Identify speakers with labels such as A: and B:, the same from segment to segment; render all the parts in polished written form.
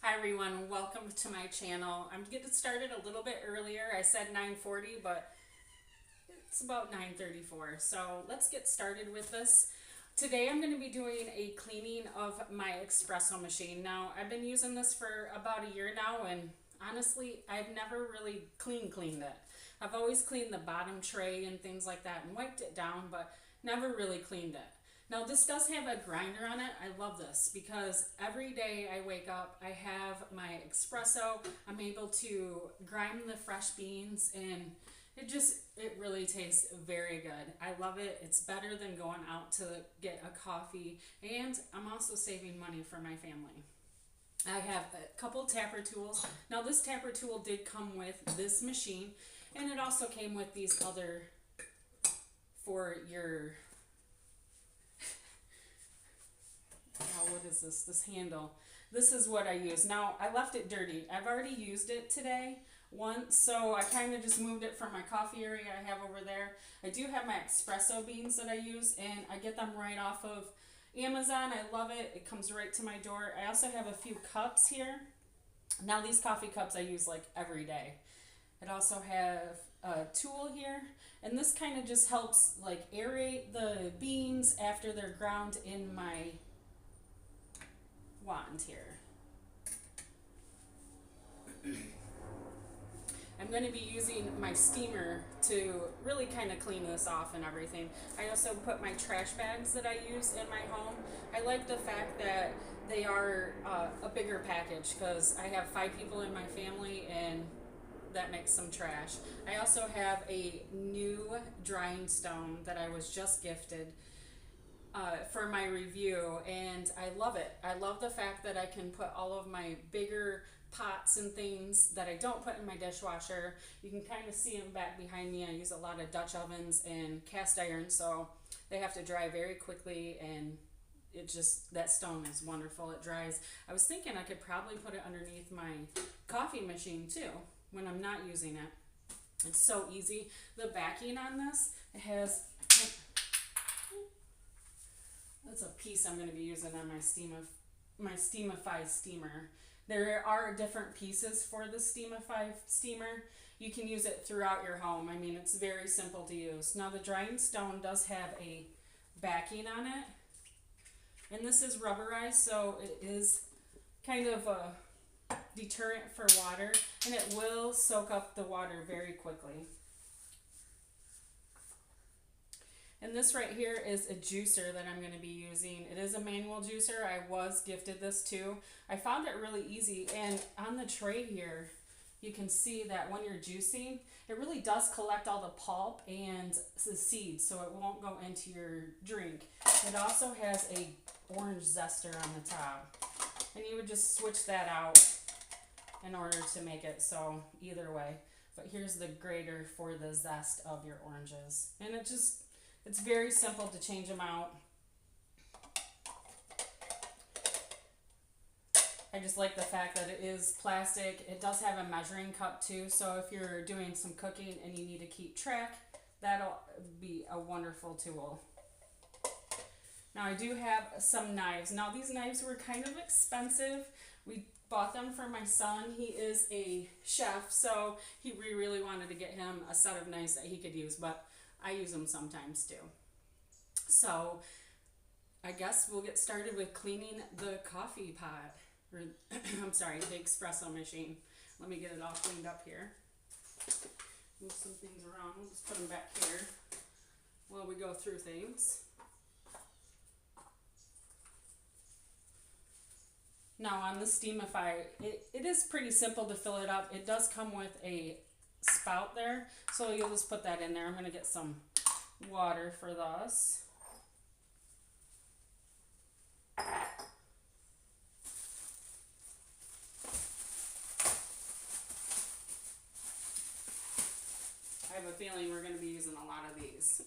A: Hi everyone, welcome to my channel. I'm getting started a little bit earlier. I said 9:40, but it's about 9:34. So let's get started with this. Today I'm going to be doing a cleaning of my espresso machine. Now I've been using this for about a year now, and honestly I've never really cleaned it. I've always cleaned the bottom tray and things like that and wiped it down, but never really cleaned it. Now this does have a grinder on it. I love this because every day I wake up, I have my espresso. I'm able to grind the fresh beans, and it really tastes very good. I love it. It's better than going out to get a coffee, and I'm also saving money for my family. I have a couple tapper tools. Now this tapper tool did come with this machine, and it also came with these other for your what is this handle. This is what I use. Now I left it dirty. I've already used it today once, so I kind of just moved it from my coffee area I have over there. I do have my espresso beans that I use, and I get them right off of Amazon. I love it. It comes right to my door. I also have a few cups here. Now these coffee cups I use like every day. It also have a tool here, and this kind of just helps like aerate the beans after they're ground in my wand here. I'm going to be using my steamer to really kind of clean this off and everything. I also put my trash bags that I use in my home. I like the fact that they are a bigger package because I have 5 people in my family, and that makes some trash. I also have a new drying stone that I was just gifted for my review, and I love it. I love the fact that I can put all of my bigger pots and things that I don't put in my dishwasher. You can kind of see them back behind me. I use a lot of Dutch ovens and cast iron, so they have to dry very quickly, and that stone is wonderful. It dries. I was thinking I could probably put it underneath my coffee machine too when I'm not using it. It's so easy. The backing on this, it has, that's a piece I'm going to be using on my Steamify steamer. There are different pieces for the Steamify steamer. You can use it throughout your home. I mean, it's very simple to use. Now the drying stone does have a backing on it, and this is rubberized, so it is kind of a deterrent for water, and it will soak up the water very quickly. And this right here is a juicer that I'm going to be using. It is a manual juicer. I was gifted this too. I found it really easy, and on the tray here you can see that when you're juicing, it really does collect all the pulp and the seeds, so it won't go into your drink. It also has a orange zester on the top, and you would just switch that out in order to make it so either way. But here's the grater for the zest of your oranges, and it's very simple to change them out. I just like the fact that it is plastic. It does have a measuring cup too, so if you're doing some cooking and you need to keep track, that'll be a wonderful tool. Now I do have some knives. Now these knives were kind of expensive. We bought them for my son. He is a chef, so we really wanted to get him a set of knives that he could use, but I use them sometimes too. So I guess we'll get started with cleaning the coffee pot, or I'm sorry, the espresso machine. Let me get it all cleaned up here. Move some things around. We'll just put them back here while we go through things. Now on the Steamify, it is pretty simple to fill it up. It does come with a spout there, so you'll just put that in there. I'm going to get some water for this. I have a feeling we're going to be using a lot of these.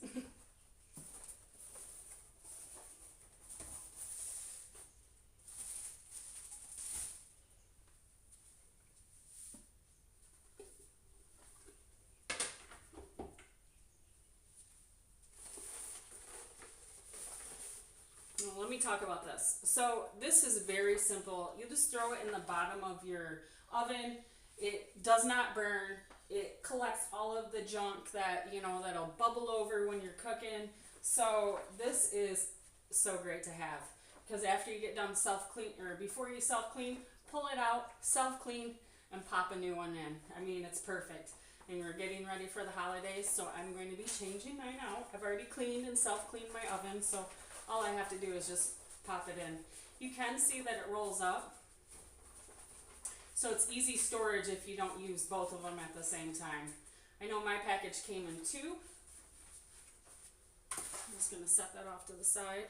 A: me talk about this. So this is very simple. You just throw it in the bottom of your oven. It does not burn. It collects all of the junk that, you know, that'll bubble over when you're cooking. So this is so great to have, because after you get done self-clean, or before you self-clean, pull it out, self-clean, and pop a new one in. I mean, it's perfect. And we're getting ready for the holidays, so I'm going to be changing mine out. I've already cleaned and self-cleaned my oven, so all I have to do is just pop it in. You can see that it rolls up. So it's easy storage if you don't use both of them at the same time. I know my package came in 2. I'm just going to set that off to the side.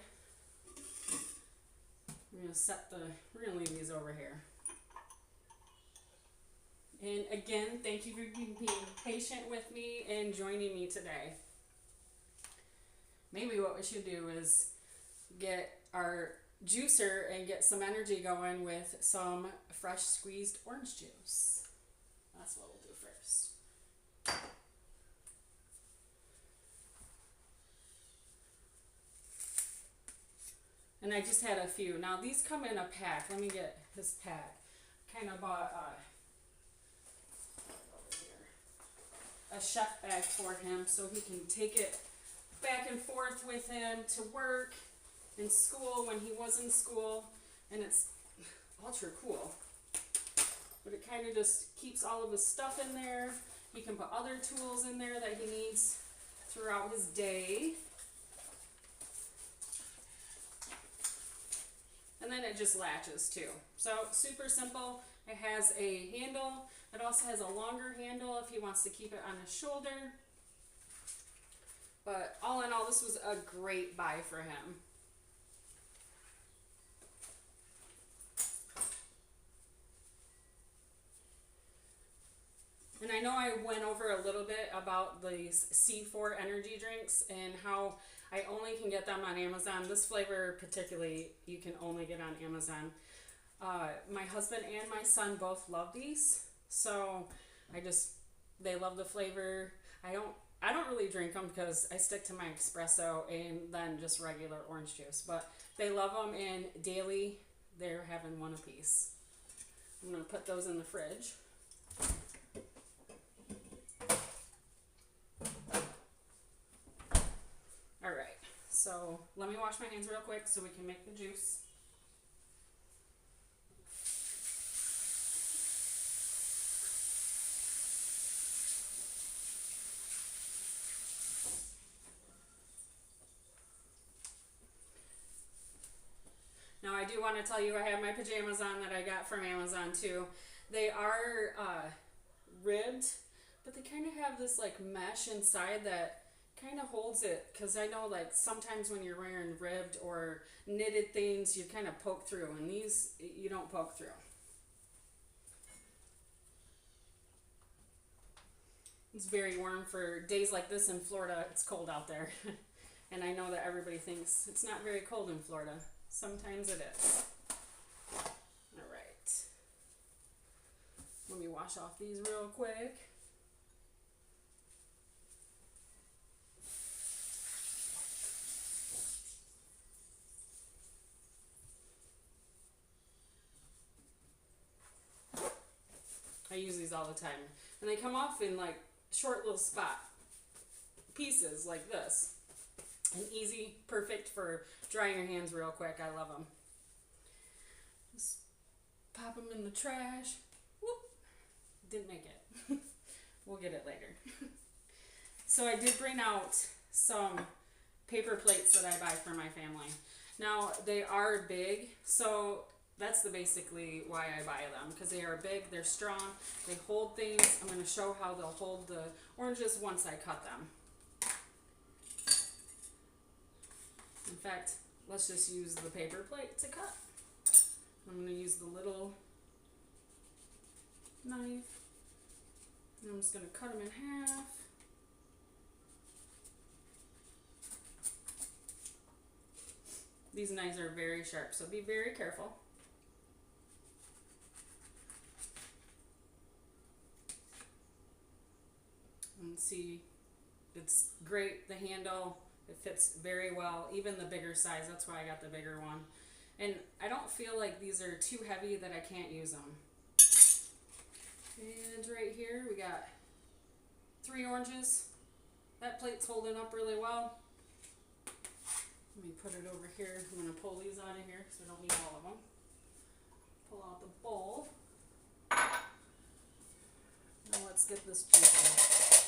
A: We're going to leave these over here. And again, thank you for being patient with me and joining me today. Maybe what we should do is get our juicer and get some energy going with some fresh squeezed orange juice. That's what we'll do first. And I just had a few. Now these come in a pack. Let me get his pack. Kind of bought a chef bag for him so he can take it back and forth with him to work, in school, when he was in school, and it's ultra cool. But it kind of just keeps all of his stuff in there. He can put other tools in there that he needs throughout his day. And then it just latches too. So super simple. It has a handle. It also has a longer handle if he wants to keep it on his shoulder. But all in all, this was a great buy for him. And I know I went over a little bit about these C4 energy drinks and how I only can get them on Amazon. This flavor particularly, you can only get on Amazon. My husband and my son both love these, so they love the flavor. I don't really drink them because I stick to my espresso and then just regular orange juice. But they love them, and daily they're having one apiece. I'm gonna put those in the fridge. All right, so let me wash my hands real quick so we can make the juice. Now I do want to tell you I have my pajamas on that I got from Amazon too. They are ribbed, but they kind of have this like mesh inside that kind of holds it, because I know like sometimes when you're wearing ribbed or knitted things you kind of poke through, and these you don't poke through. It's very warm for days like this in Florida. It's cold out there. And I know that everybody thinks it's not very cold in Florida. Sometimes it is. All right. Let me wash off these real quick. I use these all the time. And they come off in like short little spot pieces like this. And easy, perfect for drying your hands real quick. I love them. Just pop them in the trash. Whoop. Didn't make it. We'll get it later. So I did bring out some paper plates that I buy for my family. Now they are big, so that's basically why I buy them, because they are big, they're strong, they hold things. I'm going to show how they'll hold the oranges once I cut them. In fact, let's just use the paper plate to cut. I'm going to use the little knife, and I'm just going to cut them in half. These knives are very sharp, so be very careful. And see, it's great. The handle It fits very well, even the bigger size. That's why I got the bigger one. And I don't feel like these are too heavy that I can't use them. And right here we got 3 oranges. That plate's holding up really well. Let me put it over here. I'm going to pull these out of here because we don't need all of them. Pull out the bowl. Now let's get this juicer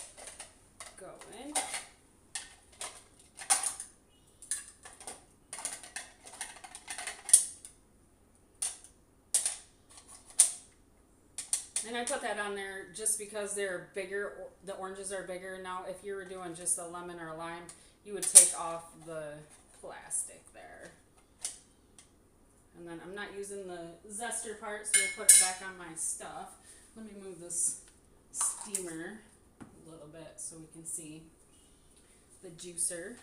A: going. And I put that on there just because they're bigger, the oranges are bigger. Now if you were doing just a lemon or a lime, you would take off the plastic there. And then I'm not using the zester part, so I put it back on my stuff. Let me move this steamer a little bit so we can see the juicer.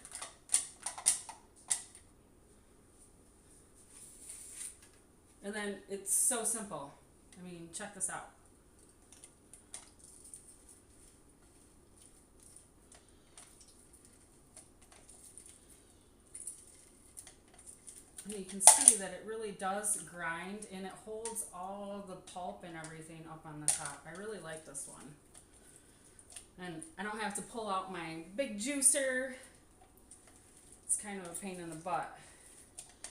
A: And then it's so simple. I mean, check this out. And you can see that it really does grind and it holds all the pulp and everything up on the top. I really like this one. And I don't have to pull out my big juicer. It's kind of a pain in the butt.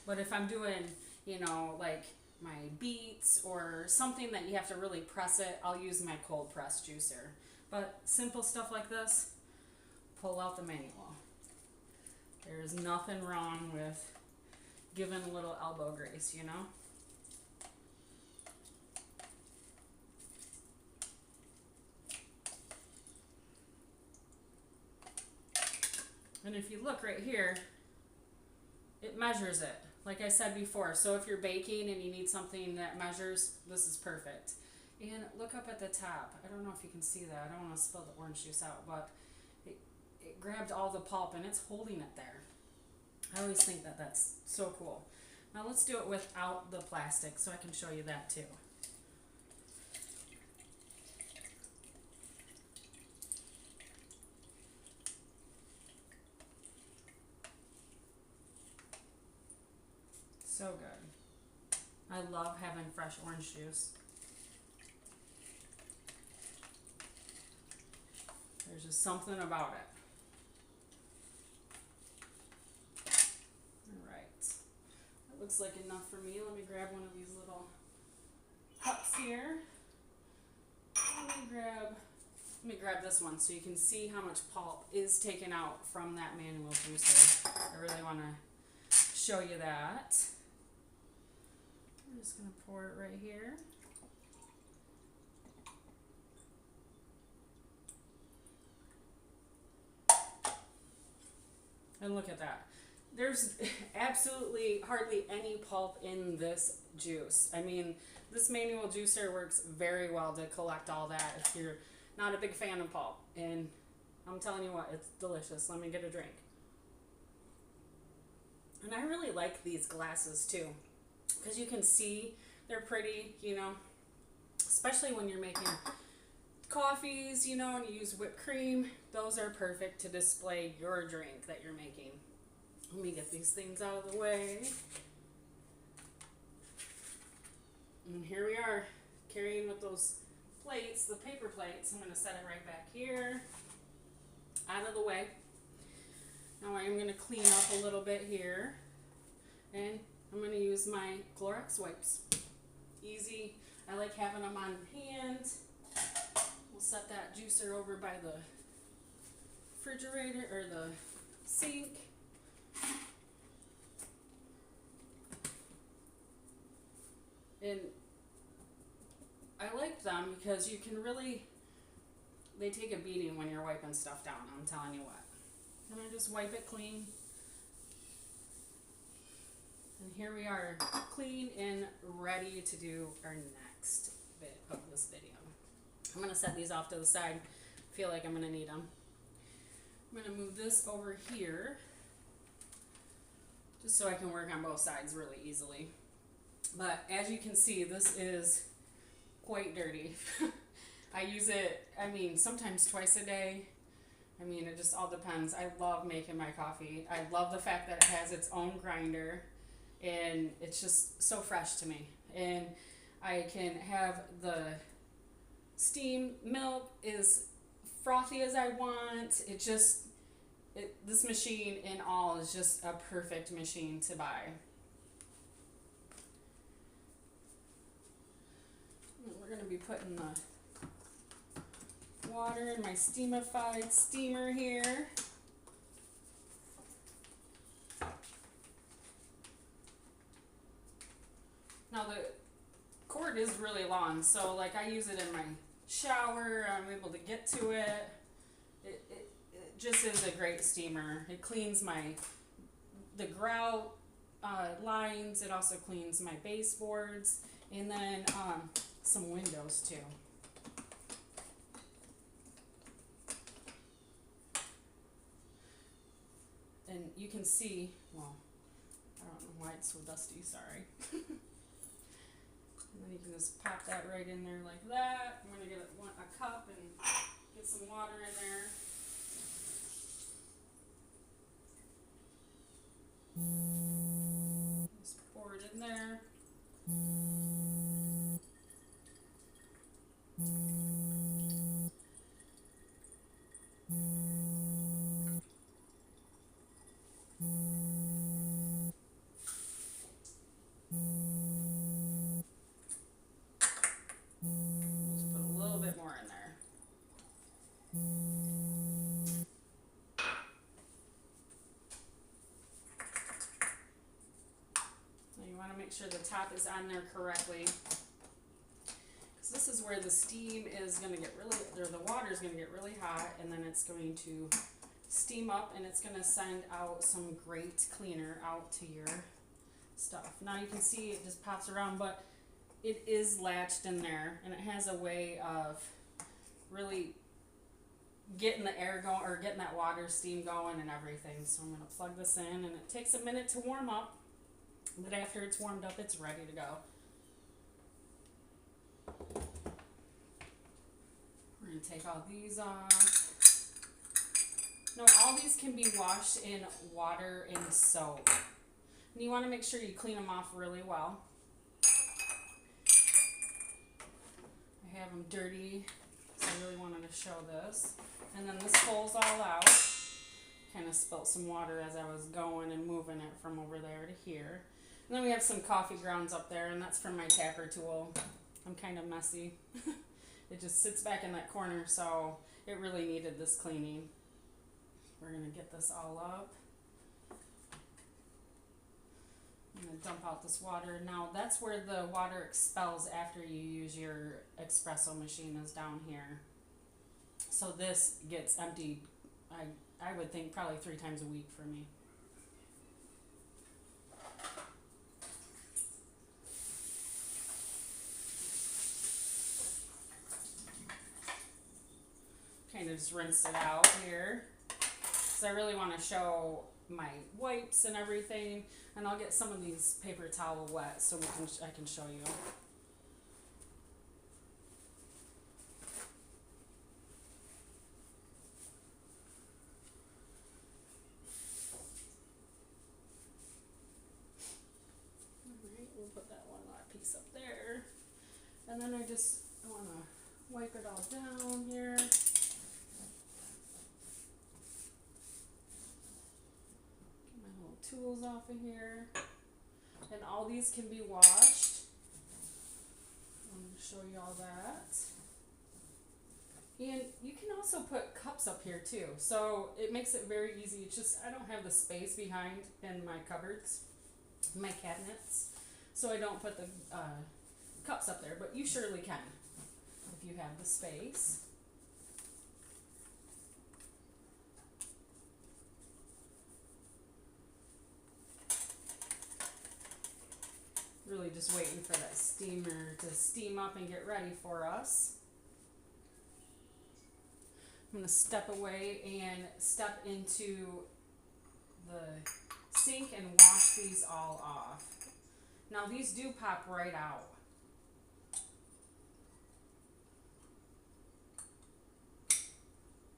A: But if I'm doing, you know, like my beets or something that you have to really press it, I'll use my cold press juicer. But simple stuff like this, pull out the manual. There's nothing wrong with giving a little elbow grease, you know? And if you look right here, it measures it, like I said before. So if you're baking and you need something that measures, this is perfect. And look up at the top. I don't know if you can see that. I don't want to spill the orange juice out, but it grabbed all the pulp and it's holding it there. I always think that that's so cool. Now let's do it without the plastic so I can show you that too. So good. I love having fresh orange juice. There's just something about it. Looks like enough for me. Let me grab one of these little cups here. Let me grab this one so you can see how much pulp is taken out from that manual juicer. I really want to show you that. I'm just going to pour it right here. And look at that. There's absolutely hardly any pulp in this juice. I mean, this manual juicer works very well to collect all that if you're not a big fan of pulp. And I'm telling you what, it's delicious. Let me get a drink. And I really like these glasses too, because you can see they're pretty, you know, especially when you're making coffees, you know, and you use whipped cream. Those are perfect to display your drink that you're making. Let me get these things out of the way. And here we are, carrying with those plates, the paper plates. I'm going to set it right back here, out of the way. Now I'm going to clean up a little bit here. And I'm going to use my Clorox wipes. Easy. I like having them on hand. We'll set that juicer over by the refrigerator or the sink. And I like them because you can really, they take a beating when you're wiping stuff down, I'm telling you what. And I just wipe it clean. And here we are, clean and ready to do our next bit of this video. I'm going to set these off to the side. I feel like I'm going to need them. I'm going to move this over here just so I can work on both sides really easily. But as you can see, this is quite dirty. I use it, I mean, sometimes twice a day. I mean, it just all depends. I love making my coffee. I love the fact that it has its own grinder and it's just so fresh to me. And I can have the steam milk is frothy as I want. This machine in all is just a perfect machine to buy. We're going to be putting the water in my steamified steamer here. Now the cord is really long, so like I use it in my shower. I'm able to get to it. It just is a great steamer. It cleans the grout lines. It also cleans my baseboards, and then some windows too. And you can see, well, I don't know why it's so dusty, sorry. And then you can just pop that right in there like that. I'm going to get a cup and get some water in there. Just pour it in there. Just put a little bit more in there. Now you want to make sure the top is on there correctly. This is where the steam is going to get or the water is going to get really hot, and then it's going to steam up and it's going to send out some great cleaner out to your stuff. Now you can see it just pops around, but it is latched in there, and it has a way of really getting the air going, or getting that water steam going and everything. So I'm going to plug this in, and it takes a minute to warm up, but after it's warmed up, it's ready to go. We're going to take all these off. Now, all these can be washed in water and soap. And you want to make sure you clean them off really well. I have them dirty, so I really wanted to show this. And then this pulls all out. Kind of spilt some water as I was going and moving it from over there to here. And then we have some coffee grounds up there, and that's from my tapper tool. I'm kind of messy. It just sits back in that corner, so it really needed this cleaning. We're going to get this all up. I'm going to dump out this water. Now that's where the water expels after you use your espresso machine, is down here. So this gets emptied, I would think probably 3 times a week for me. Kind of just rinse it out here. So I really want to show my wipes and everything, and I'll get some of these paper towel wet so I can show you. Alright, we'll put that one piece up there, and then I want to wipe it all down here. Tools off of here, and all these can be washed. I'm going to show you all that. And you can also put cups up here too, so it makes it very easy. It's just I don't have the space behind in my cupboards, my cabinets, so I don't put the cups up there, but you surely can if you have the space. Really just waiting for that steamer to steam up and get ready for us. I'm going to step away and step into the sink and wash these all off. Now these do pop right out.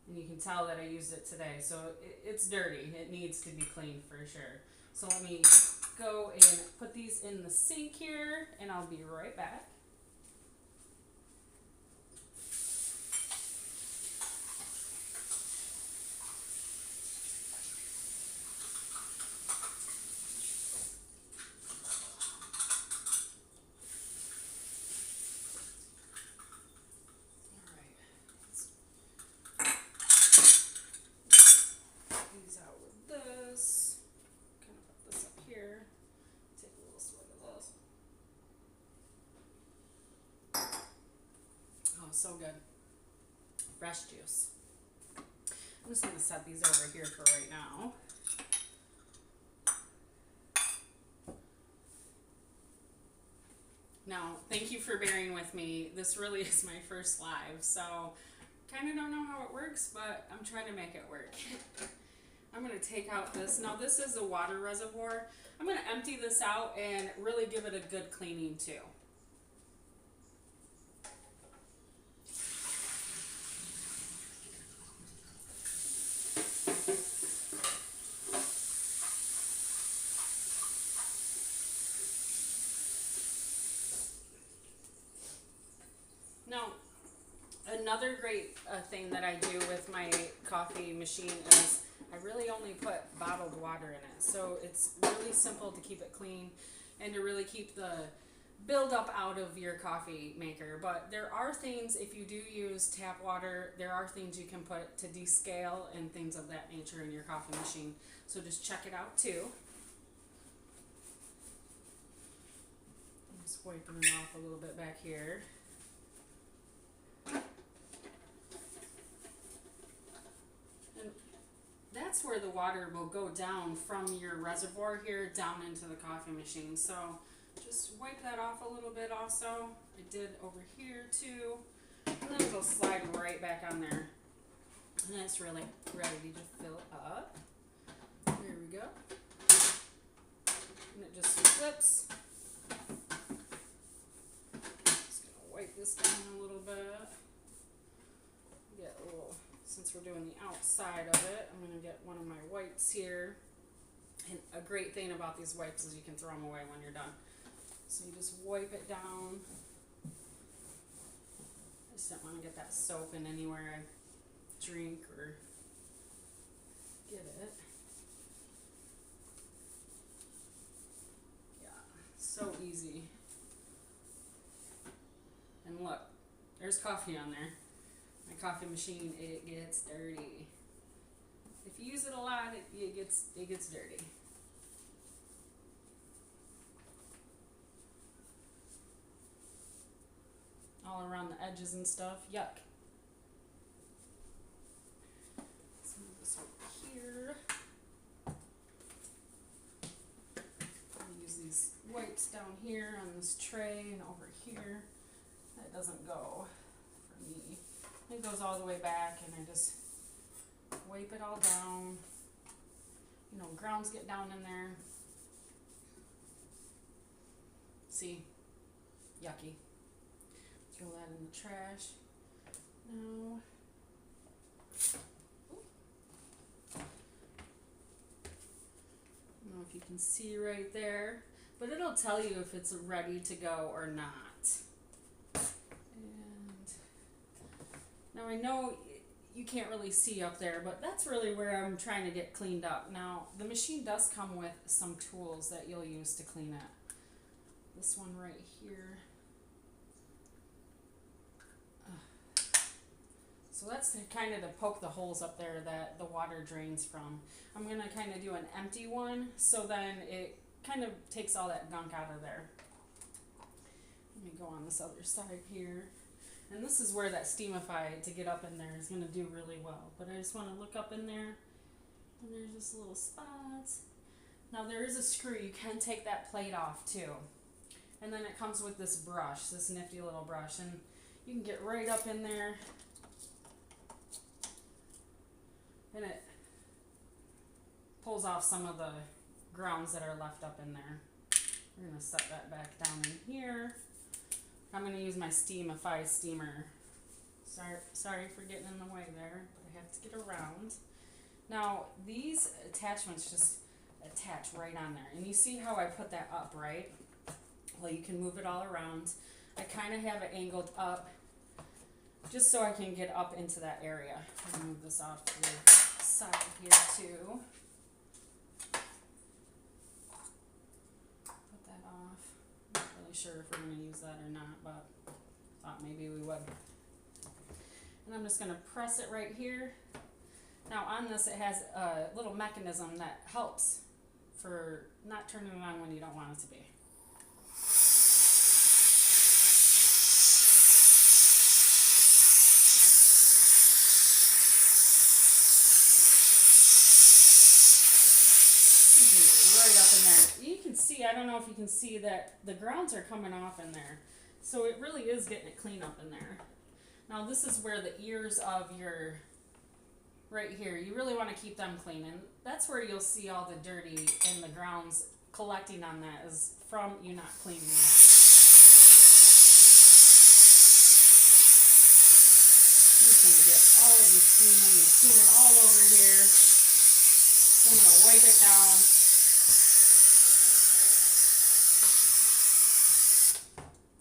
A: And you can tell that I used it today. So it's dirty. It needs to be cleaned for sure. So let me go and put these in the sink here, and I'll be right back. These out with this. Kind of put this up here. Take a little swig of this. Oh, so good. Fresh juice. I'm just going to set these over here for right now. Now, thank you for bearing with me. This really is my first live, so kind of don't know how it works, but I'm trying to make it work. I'm going to take out this. Now, this is a water reservoir. I'm going to empty this out and really give it a good cleaning too. Now, another great thing that I do with my coffee machine is I really only put bottled water in it. So it's really simple to keep it clean and to really keep the buildup out of your coffee maker. But there are things, if you do use tap water, there are things you can put to descale and things of that nature in your coffee machine. So just check it out too. I'm just wiping it off a little bit back here. That's where the water will go down from your reservoir here down into the coffee machine. So just wipe that off a little bit also. I did over here too. And then it'll slide right back on there. And it's really ready to fill up. There we go. And it just flips. Just gonna wipe this down a little bit. Get a little, since we're doing the outside of it, I'm going to get one of my wipes here. And a great thing about these wipes is you can throw them away when you're done. So you just wipe it down. I just don't want to get that soap in anywhere I drink or get it. Yeah, so easy. And look, there's coffee on there. My coffee machine, it gets dirty. If you use it a lot, it gets dirty. All around the edges and stuff. Yuck. Let's move this over here. I'm gonna use these wipes down here on this tray and over here. That doesn't go for me. It goes all the way back, and I just wipe it all down. You know, grounds get down in there. See? Yucky. Throw that in the trash. Now, I don't know if you can see right there, but it'll tell you if it's ready to go or not. Now I know you can't really see up there, but that's really where I'm trying to get cleaned up. Now the machine does come with some tools that you'll use to clean it. This one right here. So that's kind of to poke the holes up there that the water drains from. I'm going to kind of do an empty one, so then it kind of takes all that gunk out of there. Let me go on this other side here. And this is where that Steamify to get up in there is going to do really well. But I just want to look up in there, and there's just little spots. Now there is a screw. You can take that plate off too. And then it comes with this brush, this nifty little brush. And you can get right up in there. And it pulls off some of the grounds that are left up in there. We're going to set that back down in here. I'm going to use my Steamify steamer. Sorry for getting in the way there, but I have to get around. Now, these attachments just attach right on there. And you see how I put that up, right? Well, you can move it all around. I kind of have it angled up just so I can get up into that area. I'll move this off to the side here too. Put that off. Not really sure if we're going to use that or not, but thought maybe we would. And I'm just going to press it right here. Now on this, it has a little mechanism that helps for not turning it on when you don't want it to be. Right up in there. You can see, I don't know if you can see that the grounds are coming off in there. So it really is getting it clean up in there. Now this is where the ears of your, right here, you really want to keep them clean. And that's where you'll see all the dirty in the grounds collecting on that is from you not cleaning it. I'm just going to get all of the steam and the steam all over here. So I'm going to wipe it down.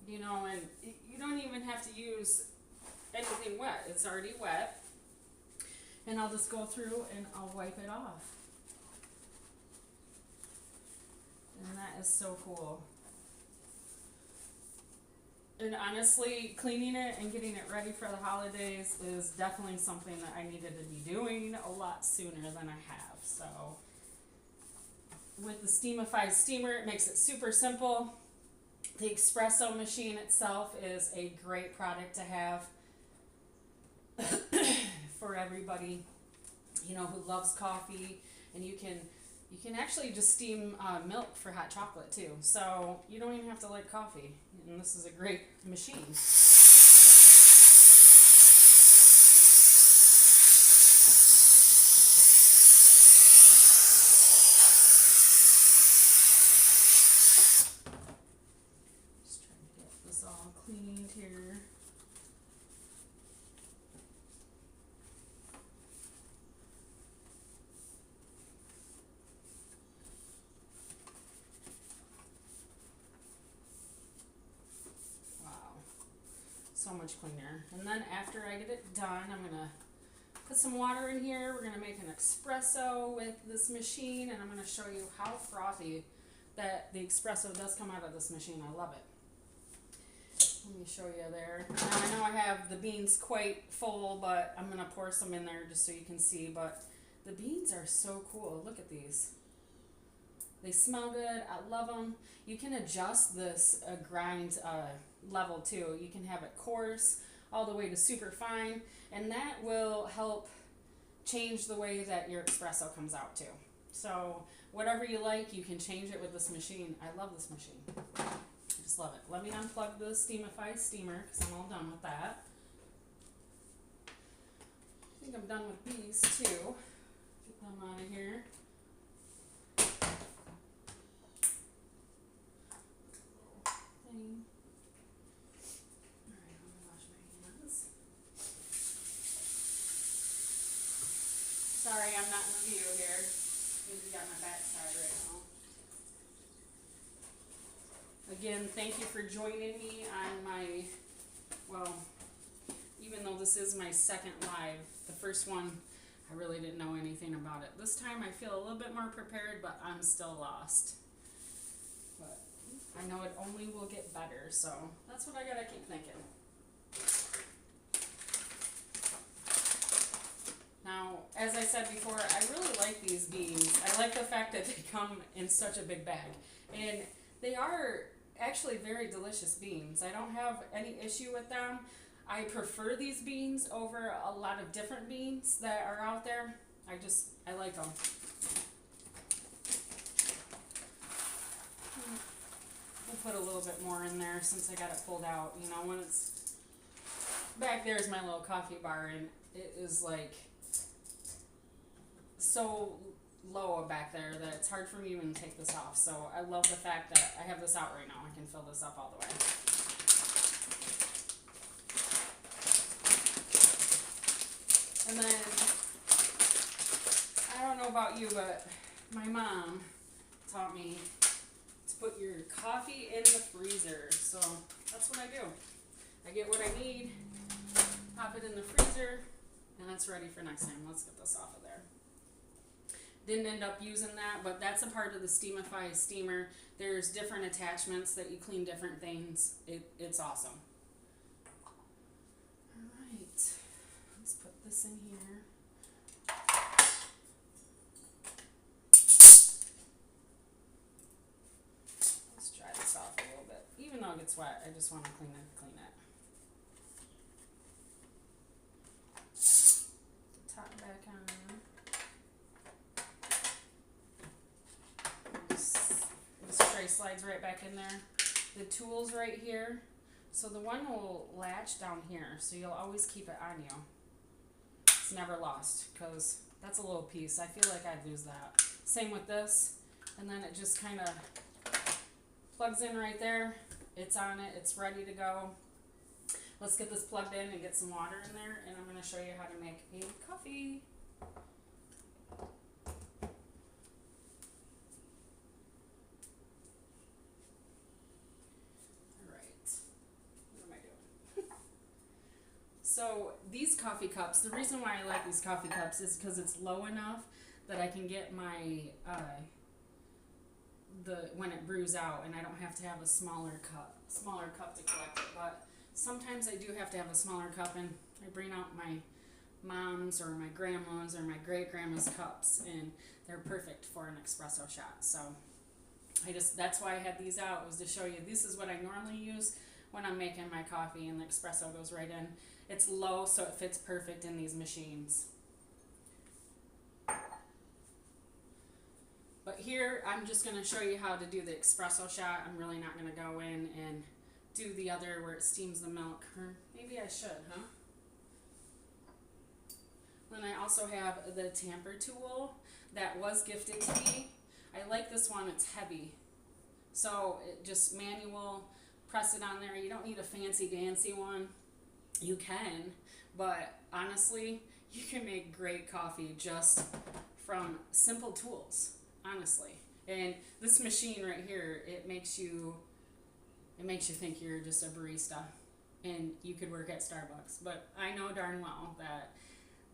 A: You know, and you don't even have to use anything wet. It's already wet. And I'll just go through and I'll wipe it off. And that is so cool. And honestly, cleaning it and getting it ready for the holidays is definitely something that I needed to be doing a lot sooner than I have. So with the Steamify steamer, it makes it super simple. The espresso machine itself is a great product to have for everybody, you know, who loves coffee. And you can actually just steam milk for hot chocolate too. So you don't even have to like coffee. And this is a great machine. Cleaned here. Wow, so much cleaner. And then after I get it done, I'm gonna put some water in here. We're gonna make an espresso with this machine, and I'm gonna show you how frothy that the espresso does come out of this machine. I love it. Let me show you there. Now I know I have the beans quite full, but I'm going to pour some in there just so you can see. But the beans are so cool. Look at these. They smell good. I love them. You can adjust this grind level too. You can have it coarse all the way to super fine. And that will help change the way that your espresso comes out too. So whatever you like, you can change it with this machine. I love this machine. Just love it. Let me unplug the Steamify steamer because I'm all done with that. I think I'm done with these too. Get them out of here. Thing. Alright, I'm gonna wash my hands. Sorry, I'm not in the view here. Maybe got my backside right now. Again, thank you for joining me on my, well, even though this is my second live, the first one, I really didn't know anything about it. This time I feel a little bit more prepared, but I'm still lost. But I know it only will get better, so that's what I gotta keep thinking. Now, as I said before, I really like these beans. I like the fact that they come in such a big bag. And they are actually very delicious beans. I don't have any issue with them. I prefer these beans over a lot of different beans that are out there. I like them. We'll put a little bit more in there since I got it pulled out. You know, when it's back there is my little coffee bar, and it is like so low back there that it's hard for me to even take this off. So I love the fact that I have this out right now. I can fill this up all the way. And then, I don't know about you, but my mom taught me to put your coffee in the freezer. So that's what I do. I get what I need, pop it in the freezer, and it's ready for next time. Let's get this off of there. Didn't end up using that, but that's a part of the Steamify steamer. There's different attachments that you clean different things. It's awesome. Alright, let's put this in here. Let's dry this off a little bit. Even though it gets wet, I just want to clean it. Top back on. Tray slides right back in there. The tool's right here. So the one will latch down here, so you'll always keep it on you. It's never lost, because that's a little piece. I feel like I'd lose that. Same with this. And then it just kind of plugs in right there. It's on it. It's ready to go. Let's get this plugged in and get some water in there, and I'm going to show you how to make a coffee. So these coffee cups, the reason why I like these coffee cups is because it's low enough that I can get my, when it brews out, and I don't have to have a smaller cup to collect it. But sometimes I do have to have a smaller cup, and I bring out my mom's or my grandma's or my great-grandma's cups, and they're perfect for an espresso shot. So that's why I had these out, was to show you this is what I normally use when I'm making my coffee, and the espresso goes right in. It's low, so it fits perfect in these machines. But here, I'm just going to show you how to do the espresso shot. I'm really not going to go in and do the other where it steams the milk. Or maybe I should, huh? Then I also have the tamper tool that was gifted to me. I like this one. It's heavy. So it just manual, press it on there. You don't need a fancy dancy one. You can, but honestly, you can make great coffee just from simple tools, honestly. And this machine right here, it makes you think you're just a barista and you could work at Starbucks. But I know darn well that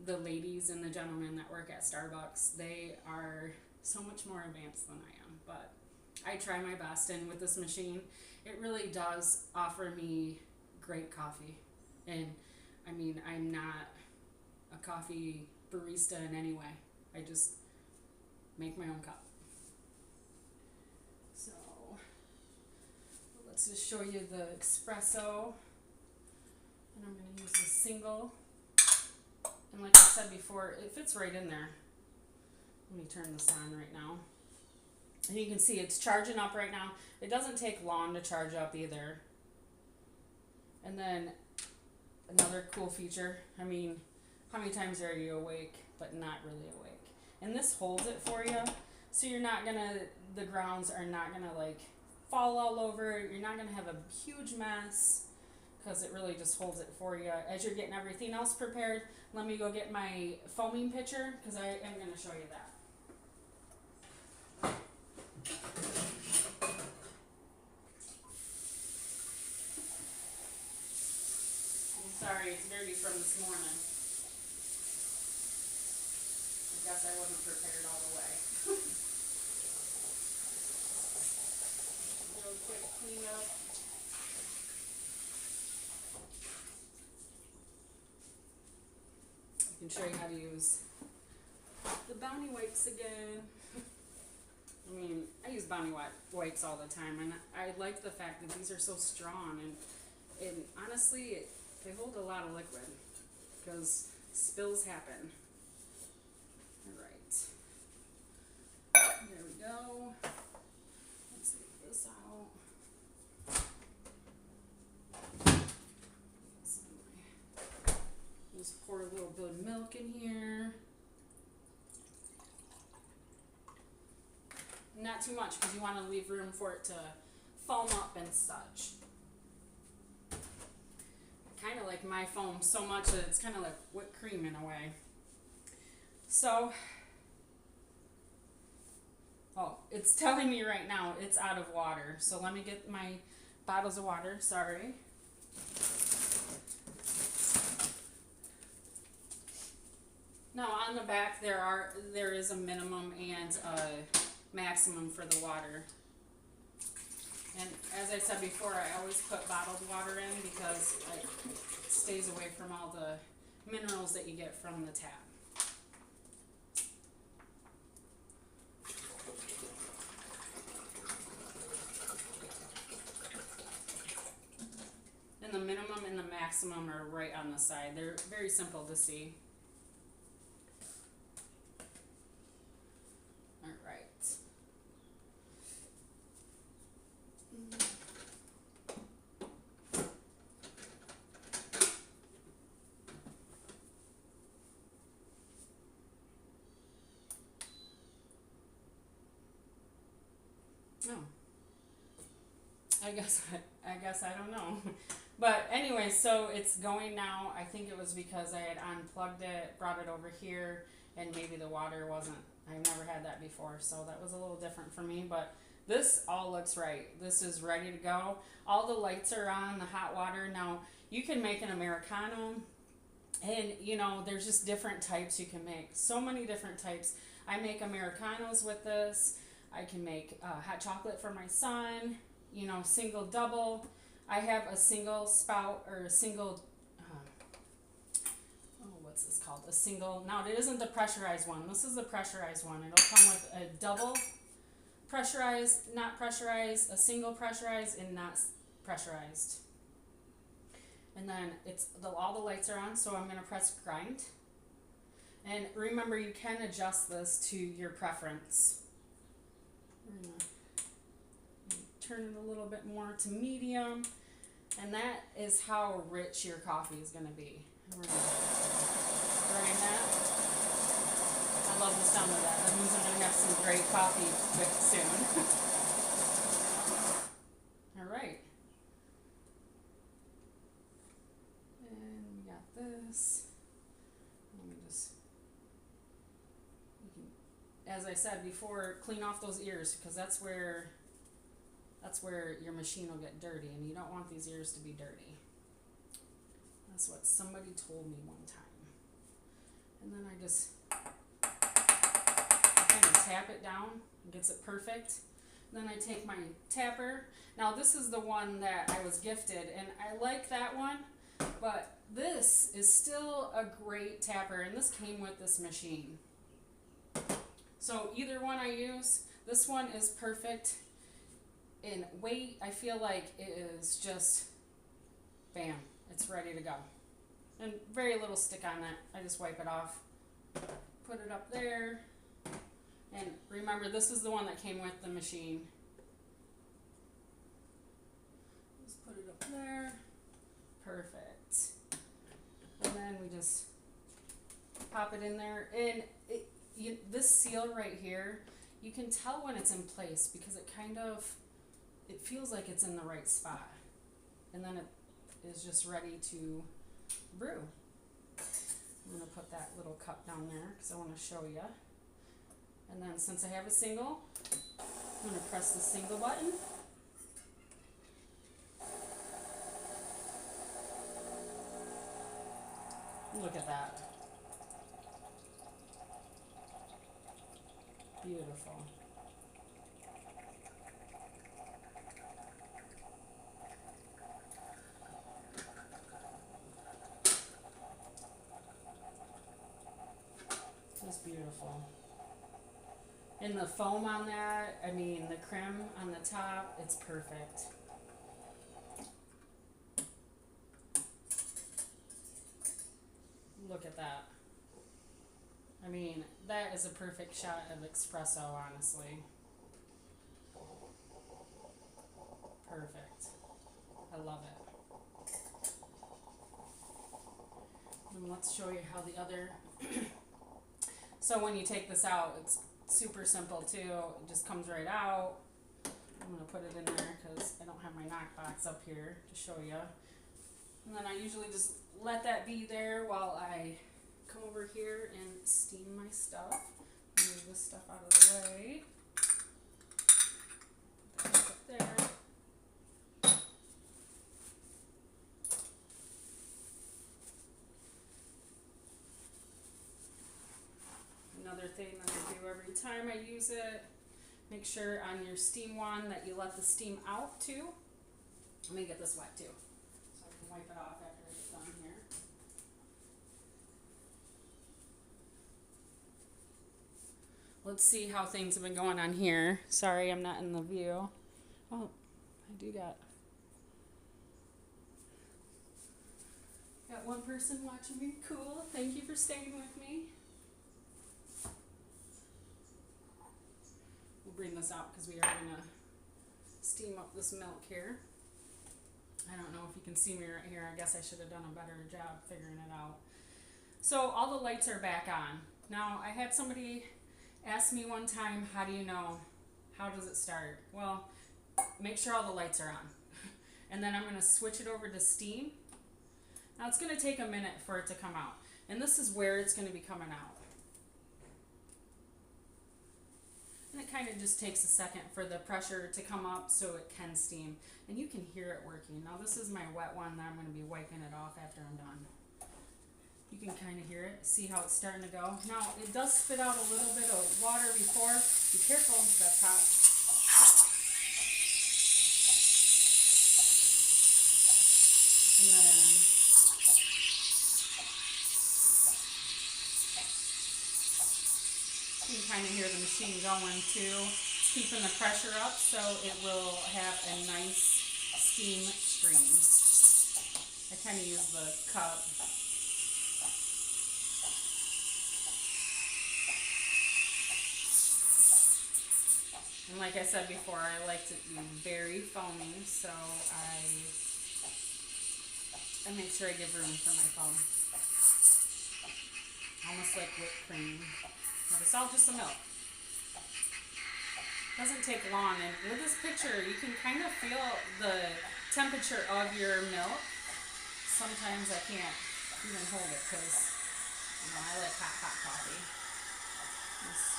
A: the ladies and the gentlemen that work at Starbucks, they are so much more advanced than I am. But I try my best, and with this machine, it really does offer me great coffee. And I mean, I'm not a coffee barista in any way. I just make my own cup. So let's just show you the espresso. And I'm going to use a single. And like I said before, it fits right in there. Let me turn this on right now. And you can see it's charging up right now. It doesn't take long to charge up either. And then another cool feature, I mean, how many times are you awake but not really awake? And this holds it for you, so you're not gonna, the grounds are not gonna like fall all over. You're not gonna have a huge mess, because it really just holds it for you. As you're getting everything else prepared, let me go get my foaming pitcher, because I am gonna show you that. Sorry, it's dirty from this morning. I guess I wasn't prepared all the way. Real quick cleanup. I can show you how to use the Bounty wipes again. I mean, I use Bounty wipes all the time, and I like the fact that these are so strong, and honestly, they hold a lot of liquid, because spills happen. Alright. There we go. Let's leave this out. Just pour a little bit of milk in here. Not too much, because you want to leave room for it to foam up and such. kind of like my foam so much that it's kind of like whipped cream in a way. So, oh, it's telling me right now it's out of water. So let me get my bottles of water, sorry. Now on the back there is a minimum and a maximum for the water. And as I said before, I always put bottled water in because it stays away from all the minerals that you get from the tap. And the minimum and the maximum are right on the side. They're very simple to see. All right. Oh. I guess I don't know. But anyway, so it's going now. I think it was because I had unplugged it, brought it over here, and maybe the water wasn't, I've never had that before, so that was a little different for me, but this all looks right. This is ready to go. All the lights are on, the hot water. Now, you can make an Americano, and you know, there's just different types you can make. So many different types. I make Americanos with this. I can make hot chocolate for my son, you know, single, double. I have a single spout or a single, what's this called? A single, now it isn't the pressurized one. This is the pressurized one. It'll come with a double pressurized, not pressurized, a single pressurized, and not pressurized. And then all the lights are on, so I'm going to press grind. And remember, you can adjust this to your preference. We're going to turn it a little bit more to medium. And that is how rich your coffee is going to be. And we're going to grind that. I love the sound of that. That means I'm going to have some great coffee soon. All right. And we got this. Let me just, as I said before, clean off those ears because that's where your machine will get dirty, and you don't want these ears to be dirty. That's what somebody told me one time. And then I just kind of tap it down and gets it perfect. And then I take my tapper. Now this is the one that I was gifted, and I like that one, but this is still a great tapper, and this came with this machine. So either one I use, this one is perfect. In weight, I feel like it is just, bam, it's ready to go. And very little stick on that. I just wipe it off, put it up there. And remember, this is the one that came with the machine. Just put it up there. Perfect. And then we just pop it in there. And this seal right here, you can tell when it's in place because it feels like it's in the right spot. And then it is just ready to brew. I'm going to put that little cup down there because I want to show you. And then since I have a single, I'm going to press the single button. Look at that. Beautiful. Just beautiful. And the foam on that, I mean the creme on the top, it's perfect. Look at that. I mean, that is a perfect shot of espresso, honestly. Perfect. I love it. And let's show you how the other... So when you take this out, it's super simple too. It just comes right out. I'm going to put it in there because I don't have my knock box up here to show you. And then I usually just let that be there while I come over here and steam my stuff. Move this stuff out of the way. Put that up there. Another thing that I do every time I use it, make sure on your steam wand that you let the steam out too. Let me get this wet too, so I can wipe it off after I get done here. Let's see how things have been going on here. Sorry, I'm not in the view. Oh, I do got one person watching me. Cool. Thank you for staying with me. We'll bring this out because we are gonna steam up this milk here. I don't know if you can see me right here. I guess I should have done a better job figuring it out. So all the lights are back on. Now I had somebody ask me one time, how do you know? How does it start? Well, make sure all the lights are on. And then I'm gonna switch it over to steam. Now it's gonna take a minute for it to come out. And this is where it's gonna be coming out. And it kind of just takes a second for the pressure to come up so it can steam. And you can hear it working. Now this is my wet one that I'm going to be wiping it off after I'm done. You can kind of hear it, see how it's starting to go. Now it does spit out a little bit of water before. Be careful, that's hot. And then you can kind of hear the machine going too. It's keeping the pressure up so it will have a nice steam stream. I kind of use the cup. And like I said before, I like to be very foamy, so I make sure I give room for my foam. Almost like whipped cream. But it's all just the milk. Doesn't take long, and with this picture you can kind of feel the temperature of your milk. Sometimes I can't even hold it because I like hot coffee. Just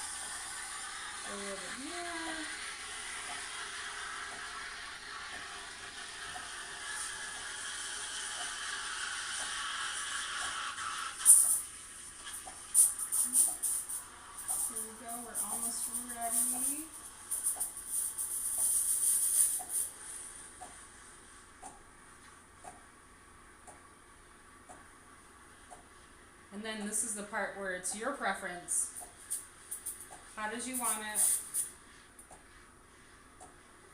A: a little bit more. Here we go, we're almost ready. And then this is the part where it's your preference. How does you want it?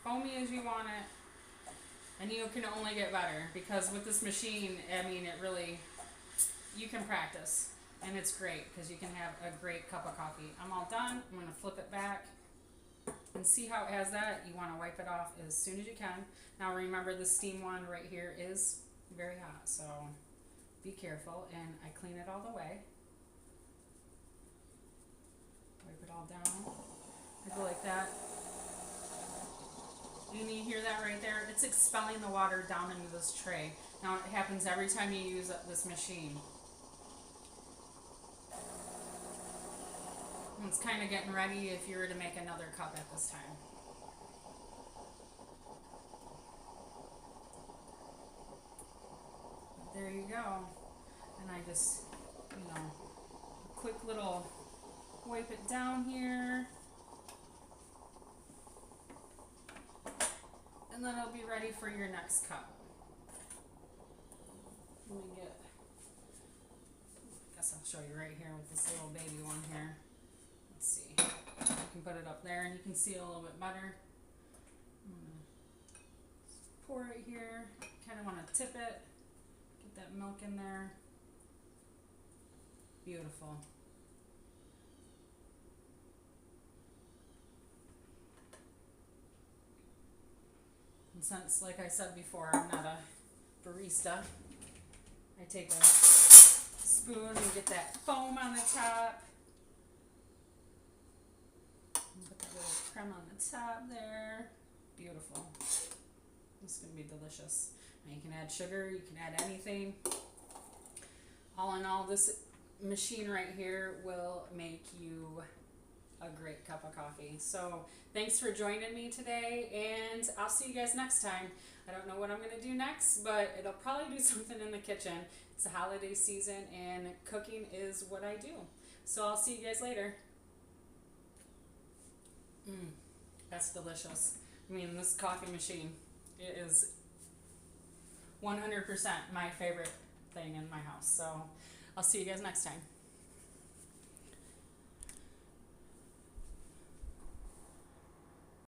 A: Foamy as you want it. And you can only get better because with this machine, I mean, it really, you can practice. And it's great because you can have a great cup of coffee. I'm all done. I'm going to flip it back and see how it has that. You want to wipe it off as soon as you can. Now remember, the steam wand right here is very hot, so be careful. And I clean it all the way. Wipe it all down. I go like that. And you hear that right there? It's expelling the water down into this tray. Now it happens every time you use this machine. And it's kind of getting ready if you were to make another cup at this time. But there you go. And I just, a quick little wipe it down here. And then it'll be ready for your next cup. Let me get, I guess I'll show you right here with this little baby one here. Let's see. You can put it up there and you can see it a little bit better. Pour it here. Kind of want to tip it. Get that milk in there. Beautiful. And since, like I said before, I'm not a barista, I take a spoon and get that foam on the top. And put that little creme on the top there. Beautiful. This is going to be delicious. You can add sugar, you can add anything. All in all, this machine right here will make you a great cup of coffee. So thanks for joining me today, and I'll see you guys next time. I don't know what I'm gonna do next, but it'll probably do something in the kitchen. It's the holiday season and cooking is what I do. So I'll see you guys later. That's delicious. I mean, this coffee machine, it is 100% my favorite thing in my house. So I'll see you guys next time.